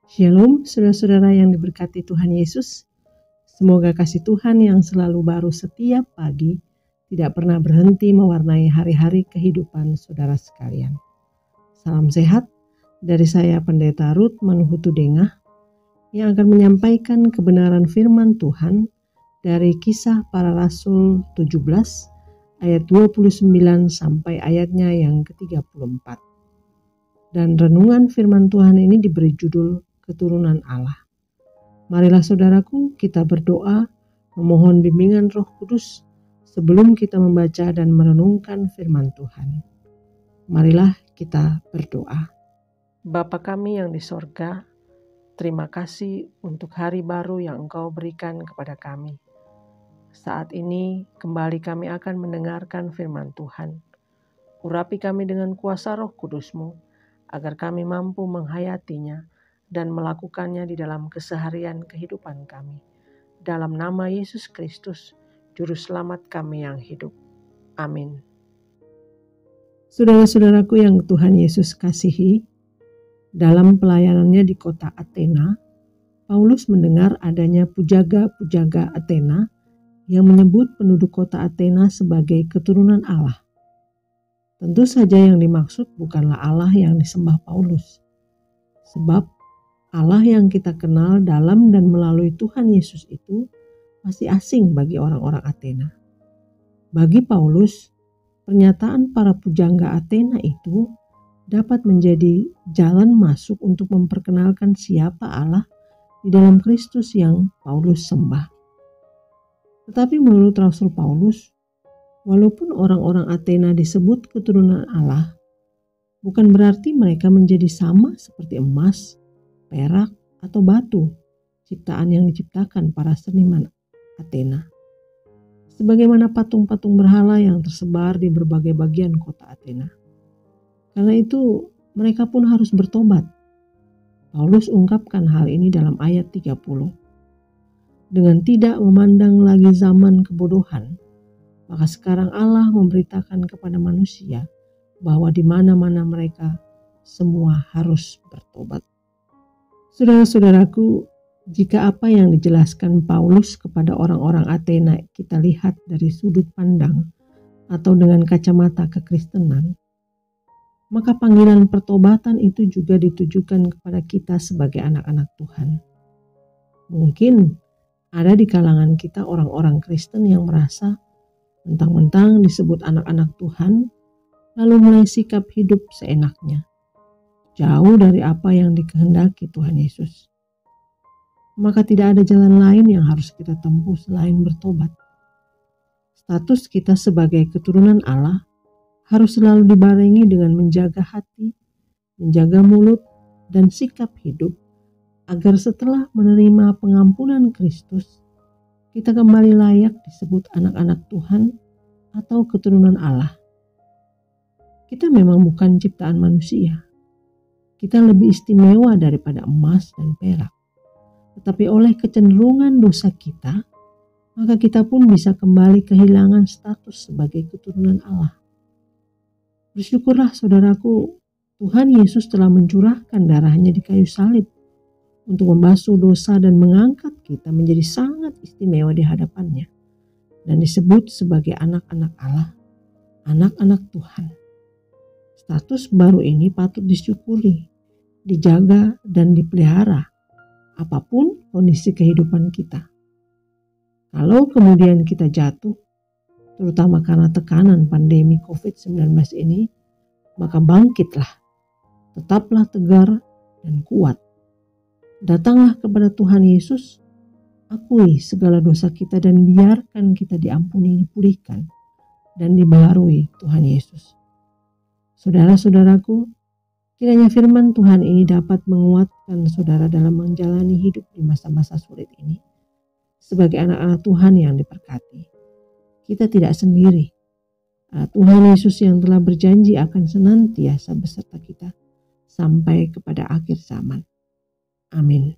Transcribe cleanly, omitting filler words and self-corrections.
Shalom, saudara-saudara yang diberkati Tuhan Yesus. Semoga kasih Tuhan yang selalu baru setiap pagi tidak pernah berhenti mewarnai hari-hari kehidupan saudara sekalian. Salam sehat dari saya Pendeta Ruth Manuhutu Dengah yang akan menyampaikan kebenaran firman Tuhan dari Kisah Para Rasul 17 ayat 29 sampai ayatnya yang ke-34. Dan renungan firman Tuhan ini diberi judul Keturunan Allah. Marilah saudaraku, kita berdoa memohon bimbingan Roh Kudus sebelum kita membaca dan merenungkan firman Tuhan. Marilah kita berdoa. Bapa kami yang di sorga, terima kasih untuk hari baru yang Engkau berikan kepada kami. Saat ini kembali kami akan mendengarkan firman Tuhan. Urapi kami dengan kuasa Roh Kudus-Mu, agar kami mampu menghayatinya dan melakukannya di dalam keseharian kehidupan kami. Dalam nama Yesus Kristus, Juru Selamat kami yang hidup. Amin. Saudara-saudaraku yang Tuhan Yesus kasihi, dalam pelayanannya di kota Athena, Paulus mendengar adanya pujaga-pujaga Athena yang menyebut penduduk kota Athena sebagai keturunan Allah. Tentu saja yang dimaksud bukanlah Allah yang disembah Paulus. Sebab Allah yang kita kenal dalam dan melalui Tuhan Yesus itu masih asing bagi orang-orang Athena. Bagi Paulus, pernyataan para pujangga Athena itu dapat menjadi jalan masuk untuk memperkenalkan siapa Allah di dalam Kristus yang Paulus sembah. Tetapi menurut Rasul Paulus, walaupun orang-orang Athena disebut keturunan Allah, bukan berarti mereka menjadi sama seperti emas, perak, atau batu, ciptaan yang diciptakan para seniman Athena. Sebagaimana patung-patung berhala yang tersebar di berbagai bagian kota Athena. Karena itu, mereka pun harus bertobat. Paulus ungkapkan hal ini dalam ayat 30. Dengan tidak memandang lagi zaman kebodohan, maka sekarang Allah memberitakan kepada manusia bahwa di mana-mana mereka semua harus bertobat. Saudara-saudaraku, jika apa yang dijelaskan Paulus kepada orang-orang Athena kita lihat dari sudut pandang atau dengan kacamata kekristenan, maka panggilan pertobatan itu juga ditujukan kepada kita sebagai anak-anak Tuhan. Mungkin ada di kalangan kita orang-orang Kristen yang merasa mentang-mentang disebut anak-anak Tuhan, lalu mulai sikap hidup seenaknya, jauh dari apa yang dikehendaki Tuhan Yesus. Maka tidak ada jalan lain yang harus kita tempuh selain bertobat. Status kita sebagai keturunan Allah harus selalu dibarengi dengan menjaga hati, menjaga mulut, dan sikap hidup, agar setelah menerima pengampunan Kristus, kita kembali layak disebut anak-anak Tuhan atau keturunan Allah. Kita memang bukan ciptaan manusia. Kita lebih istimewa daripada emas dan perak. Tetapi oleh kecenderungan dosa kita, maka kita pun bisa kembali kehilangan status sebagai keturunan Allah. Bersyukurlah saudaraku, Tuhan Yesus telah mencurahkan darahnya di kayu salib untuk membasuh dosa dan mengangkat kita menjadi sangat istimewa di hadapannya dan disebut sebagai anak-anak Allah, anak-anak Tuhan. Status baru ini patut disyukuri, dijaga dan dipelihara apapun kondisi kehidupan kita. Kalau kemudian kita jatuh, terutama karena tekanan pandemi COVID-19 ini, maka bangkitlah, tetaplah tegar dan kuat. Datanglah kepada Tuhan Yesus, akui segala dosa kita dan biarkan kita diampuni, dipulihkan, dan dibaharui Tuhan Yesus. Saudara-saudaraku, kiranya firman Tuhan ini dapat menguatkan saudara dalam menjalani hidup di masa-masa sulit ini. Sebagai anak-anak Tuhan yang diberkati, kita tidak sendiri. Tuhan Yesus yang telah berjanji akan senantiasa beserta kita sampai kepada akhir zaman. Amin.